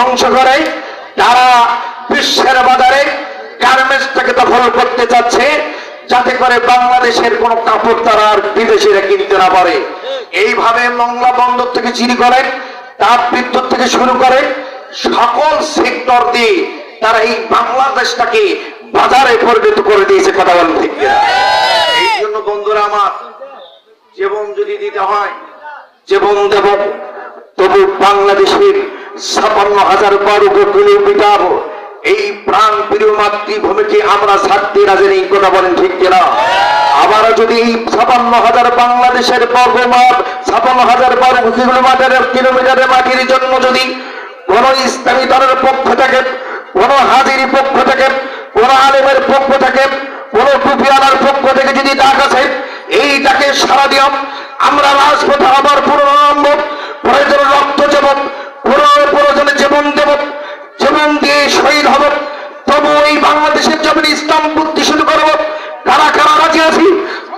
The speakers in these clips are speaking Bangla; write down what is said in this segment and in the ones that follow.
ধ্বংস করে তারা বিশ্বের বাজারে গার্মেন্টসটাকে দখল করতে যাচ্ছে, যাতে করে বাংলাদেশের কোন কাপড় তারা আর বিদেশিরা কিনতে না পারে। এইভাবে মংলা বন্দর থেকে চিনি করেন, তাপ বিদ্যুৎ থেকে শুরু করে সকল সেক্টর দিয়ে তারা এই বাংলাদেশটাকে বাজারে পরিণত করে দিয়েছে। কথা বলেন ঠিক কিনা? এই জন্য বন্ধুরা আমার, জীবন যদি দিতে হয় জীবন দেব, তবু বাংলাদেশের ৫৬,০০০ বর্গ কিলোমিটার এই প্রাণ প্রিয় মাতৃভূমিকে আমরা ছাড়তে রাজি নেই। কথা বলেন ঠিক কিনা? আবার যদি এই ৫৬,০০০ বাংলাদেশের বর্গমাপ ৫৬,০০০ বর্গ কিলোমিটারের মাটির জন্য যদি কোন ইসলামী দলের পক্ষ থেকে, কোন হাজির পক্ষ থেকে, কোন আলেমের পক্ষ থেকে, কোন টুপিওয়ালার পক্ষ থেকে যদি ডাক আছে, এইটাকে সারা দিও। আমরা রাজপথে আবার পুনরারম্ভ, প্রয়োজনে রক্ত দেব, প্রয়োজনে জীবন দেব, জীবন দিয়ে শহীদ হব, তবু এই বাংলাদেশের জমিনে ইসলাম বুদ্ধি শুরু করব। কারা কারা রাজি আছি?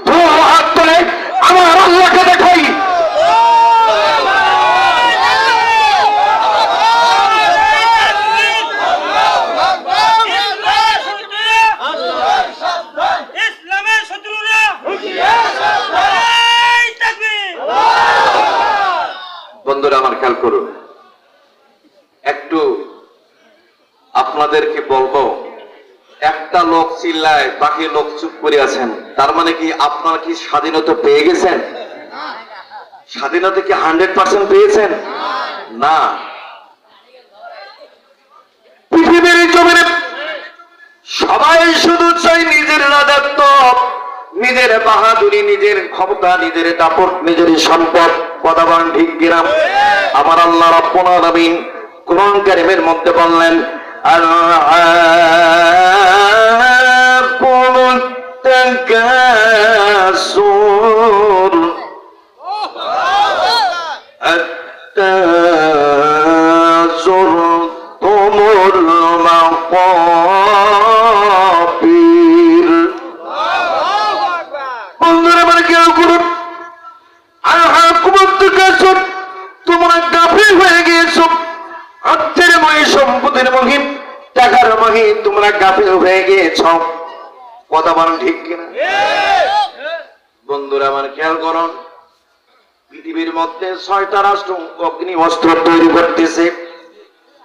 দু হাত তুলে আমার আল্লাহকে দেখাই। বন্ধুরা আমার খেয়াল করুন, একটু আপনাদেরকে বলবো, একটা লোক চিল্লায় বাকি লোক চুপ করে আছেন, তার মানে কি আপনারা কি স্বাধীনতা পেয়ে গেছেন? স্বাধীনতা কি 100% পেয়েছেন? না। পৃথিবীর জমিনে সবাই শুধু চাই নিজের রাজত্ব, নিজের বাহাদুরি, নিজের ক্ষমতা, নিজের দাপট, নিজের সম্পদ। কথা বলেন ঠিক কিনা? আমার আল্লাহ রাব্বুল আলামিন কোরআন কারীমের মধ্যে বললেন, আল্লাহুল তাকাসুর আত্তাযুরতুমুল মাকাবির। বন্ধুরা মানে কেউ করুন, তোমরা গাফিল হয়ে গিয়েছ, অর্থের মহি, সম্পদের মহি, টাকার মহি, তোমরা গাফিল হয়ে গিয়েছ। কথা বলেন ঠিক কিনা? বন্ধুরা আমার খেয়াল করুন, পৃথিবীর মধ্যে ৬টা রাষ্ট্র অগ্নি অস্ত্র তৈরি করতেছে।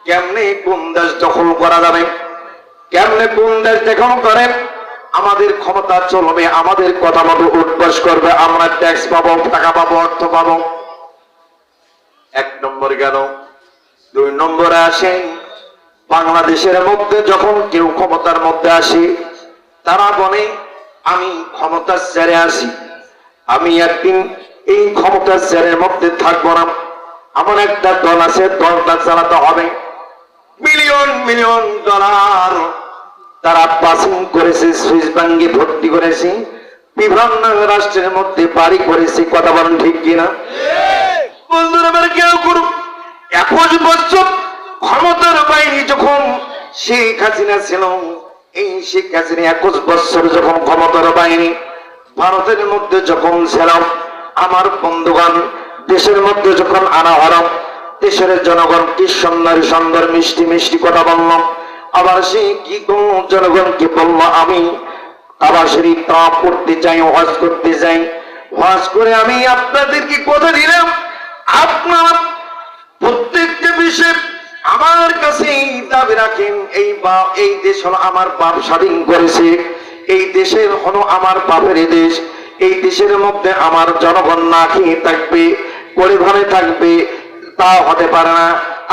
কেমনে কোন দেশ দখল করা যাবে, কেমনে কোন দেশ দখল করে আমাদের ক্ষমতা চলবে, আমাদের কথা মতো উদ্বাস করবে, আমরা ট্যাক্স পাবো, টাকা পাবো, অর্থ পাবো। ১ নম্বর গেল। ২ নম্বরে আসে, বাংলাদেশের মধ্যে যখন কেউ ক্ষমতার মধ্যে আসে, তারা বলে আমি ক্ষমতার চেয়ারে আসি, আমি একদিন এই ক্ষমতার চেয়ারের মধ্যে থাকবো না, আমার একটা দল আছে, দলটা চালাতে হবে। মিলিয়ন মিলিয়ন ডলার তারা পাসিং করেছে, সুইস ব্যাংকে ভর্তি করেছে, বিভিন্ন রাষ্ট্রের মধ্যে বাড়ি করেছে। কথা বলেন ঠিক কিনা? বন্ধুরা মানে কেউ করুন, ২১ বছর ক্ষমতার বাইরে যখন শেখ হাসিনা ছিল, এই শেখ হাসিনা ২১ বছর যখন ক্ষমতার বাইরে ভারতের মধ্যে যখন ছিলাম, আমার বন্ধুগণ দেশের মধ্যে যখন আনা হলাম, দেশের জনগণ কি সুন্দর সুন্দর মিষ্টি মিষ্টি কথা বললাম। আবার সে কি কোন জনগণকে বললো, আমি আবার শরীফ তাওয়াফ করতে চাই, হজ করতে চাই, হজ করে আমি আপনাদেরকে কথা দিলাম, আপনার প্রত্যেকটা বিষয়ে আমার কাছে দাবি রাখেন, এই দেশ হলো আমার বাপ স্বাধীন করেছে, এই দেশের হলো আমার বাপের দেশ, এই দেশের মধ্যে আমার জনগণ না খেয়ে থাকবে, পরিবারে থাকবে, তা হতে পারে না।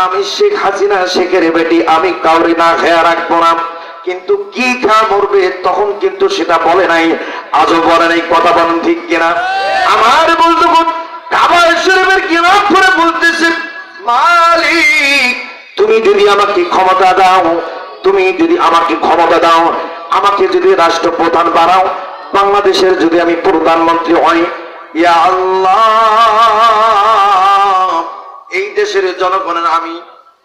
আমি শেখ হাসিনা শেখের বেটি, আমি কাউরে না খেয়া রাখবো না। কিন্তু কি খা মরবে তখন কিন্তু সেটা বলে নাই, আজও বলে নাই। কথা বলেন ঠিক কিনা? আমার বলতো কাবা শরীফের কিনার করে বলতেছে, মালিক তুমি যদি আমাকে ক্ষমতা দাও, তুমি যদি আমাকে ক্ষমতা দাও, আমাকে যদি রাষ্ট্রপ্রধান বানাও, বাংলাদেশের যদি আমি প্রধানমন্ত্রী হই, ইয়া আল্লাহ, এই দেশের জনগণের আমি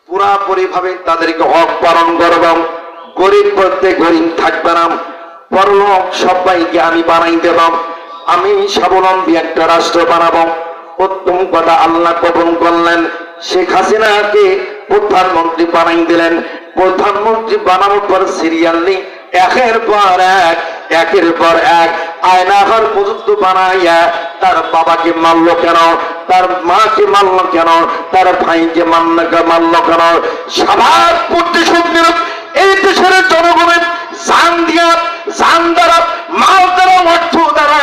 পুরাপুরি ভাবে তাদেরকে হক পালন করব, গরিব বলতে গরিব থাকবে না, পরলোক সবাইকে আমি বানাই দেব, আমি স্বাবলম্বী একটা রাষ্ট্র বানাবো। উত্তম কথা আল্লাহ কবুল করলেন। শেখ হাসিনাকে প্রধানমন্ত্রী বানাই দিলেন। প্রধানমন্ত্রী বানানোর পর সিরিয়াল নেই, একের পর এক আয়নাঘর পর্যন্ত বানাইয়া তার বাবাকে মারলো কেন, তার মাকে মারলো কেন, তার ভাইকে মারলো কেন? সবার প্রতিশোধ নিল এই দেশের জনগণের জান দিয়া, জান দ্বারা, মাল দ্বারা, অর্থ দ্বারা।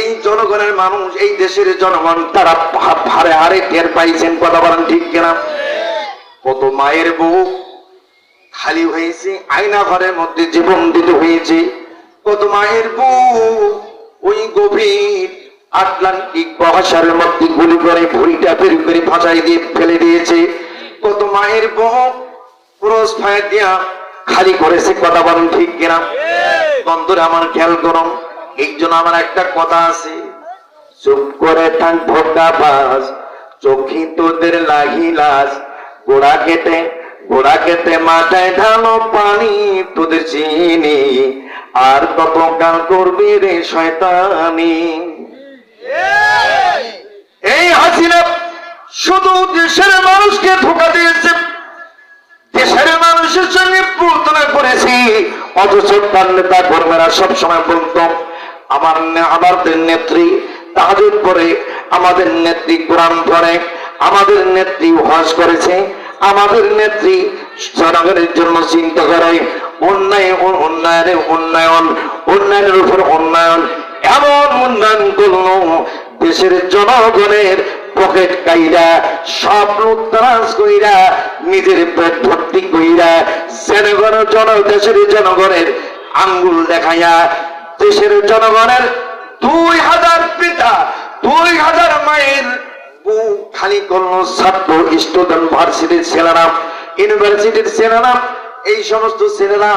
এই জনগণের মানুষ, এই দেশের জনগণ তারা হারে হারে টের পাইছেন। কথা বলেন ঠিক কিনা? কত মায়ের বুক খালি হয়েছে, আয়না ঘরের মধ্যে জীবন দিতে হয়েছে। কত মায়ের বুক ওই গভীর আটলান্টিক মহাসাগরের মধ্যে গুলি করে ভুঁড়িটা বের করে ভাসাই দিয়ে ফেলে দিয়েছে। কত মায়ের বুক ক্রস ফায়ার দিয়া খালি করেছে। কথা বলেন ঠিক কিনা? বন্ধুরা আমার খেয়াল করুন, এই জন্য আমার একটা কথা আছে, চুপ করে থাক ভোকাবাজ, চোখি তোদের লাগিলাস, গোড়া কেটে মাথায় ঢালো পানি, তোদের চিনি আর কত কাল করবি রে শয়তানি। এই হাসিনা শুধু দেশের মানুষকে ধোঁকা দিয়েছে, দেশের মানুষের সঙ্গে প্রতারণা করেছি। অথচ তার নেতা কর্মীরা সবসময় বলতো আমাদের নেত্রী তাহাজ্জুদ পড়ে, আমাদের নেত্রী কোরআন পড়ে, আমাদের নেত্রী ওয়াজ করেছে, আমাদের নেত্রী জনগণের জন্য চিন্তা করে, উন্নয়নের উপর উন্নয়ন, এমন উন্নয়ন করলো দেশের জনগণের পকেট কাইরা, সব লুটতরাজ কইরা, নিজের পেট ভর্তি কইরা, দেশের জনগণের আঙ্গুল দেখাইয়া, দেশের জনগণের 2000 পিতা 2000 মায়ের বুক খালি করলো ছাত্র, স্টুডেন্ট, ভার্সিটির ছেলেরা, ইউনিভার্সিটির ছেলেরা। এই সমস্ত ছেলেরা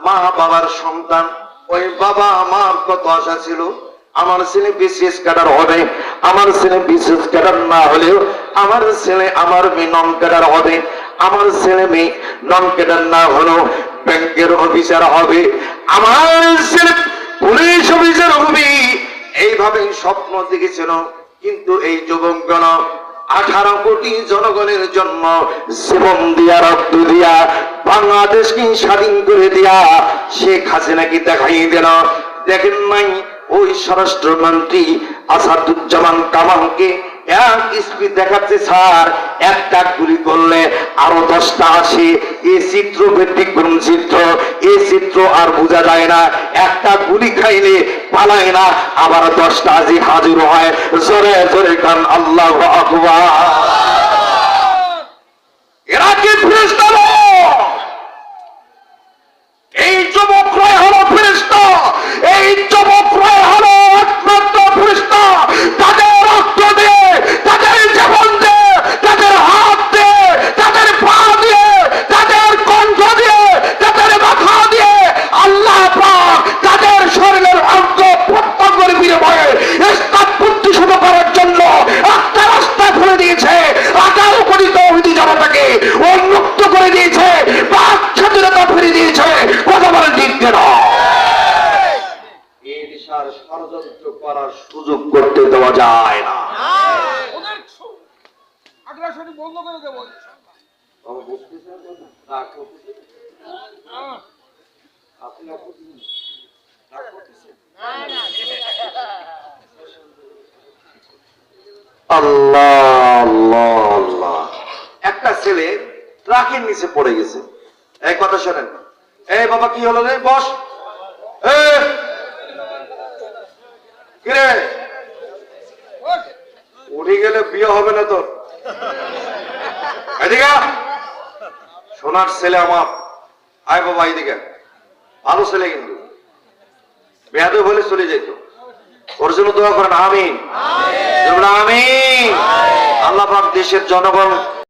মা বাবার সন্তান। ওই বাবা আমার কত আশা ছিল, আমার ছেলে বিশেষ ক্যাডার হবে, আমার ছেলে বিশেষ ক্যাডার না হলেও আমার ছেলে আমার মেয়ে নন ক্যাডার হবে, আমার ছেলে মেয়ে নন ক্যাডার না হলেও ব্যাংকের অফিসার হবে, আমার ছেলে পুলিশ অফিসার হবে। এইভাবে স্বপ্ন দেখেছিল। কিন্তু এই যুবকগণ 18 কোটি জনগণের জন্য জীবন দিয়া, রক্ত দিয়া, বাংলাদেশকে স্বাধীন করে দিয়া শেখ হাসিনাকে দেখাই দিল। দেখেন নাই ওই স্বরাষ্ট্রমন্ত্রী আসাদুজ্জামান কামালকে এক স্পিড দেখাচ্ছে, স্যার একটা গুলি করলে আরো 10টা আসে। এই চিত্র ব্যতিক্রম চিত্র, এই চিত্র আর বোঝা যায় না। একটা গুলি খাইলে পালায় না, আবার 10টা আজি হাজির হয়। জোরে জোরে কান আল্লাহু আকবার। এরা কি ফেরেশতা? এই যুবকরাই হলো ফেরেশতা, এই যুবকরাই হলো একমাত্র ফেরেশতা। তাদের রক্ত দিয়ে, তাদের জীবন দিয়ে, তাদের হাত দিয়ে, তাদের পা দিয়ে, তাদের কণ্ঠ দিয়ে, তাদের মাথা দিয়ে আল্লাহ পাক তাদের শরীরের অঙ্গ প্রত্যঙ্গের বিনিময়ে ইসলাম প্রতিষ্ঠিত করার জন্য একটা রাস্তা খুলে দিয়েছে। 18 কোটি তৌহিদি জনতাকে উন্মুক্ত করে দিয়েছে, বাক স্বাধীনতা ফিরে দিয়েছে। কথা বলে ঠিক না? এই দেশের ষড়যন্ত্র করার সুযোগ করতে দেওয়া যায় না। বন্ধ করে দেব। আল্লাহ, একটা ছেলে ট্রাকের নিচে পড়ে গেছে। এই কথা শোনেন। এই বাবা কি হলো রে? বস। কিরে উঠে গেলে বিয়ে হবে না তোর? এদিকে সোনার ছেলে আমার, আয় বাবা এদিকে। ভালো ছেলে, কিন্তু বেয়াদব হলে চলে যেত। ওর জন্য দোয়া করেন। আমিন, আমিন। আল্লাহ পাক দেশের জনগণ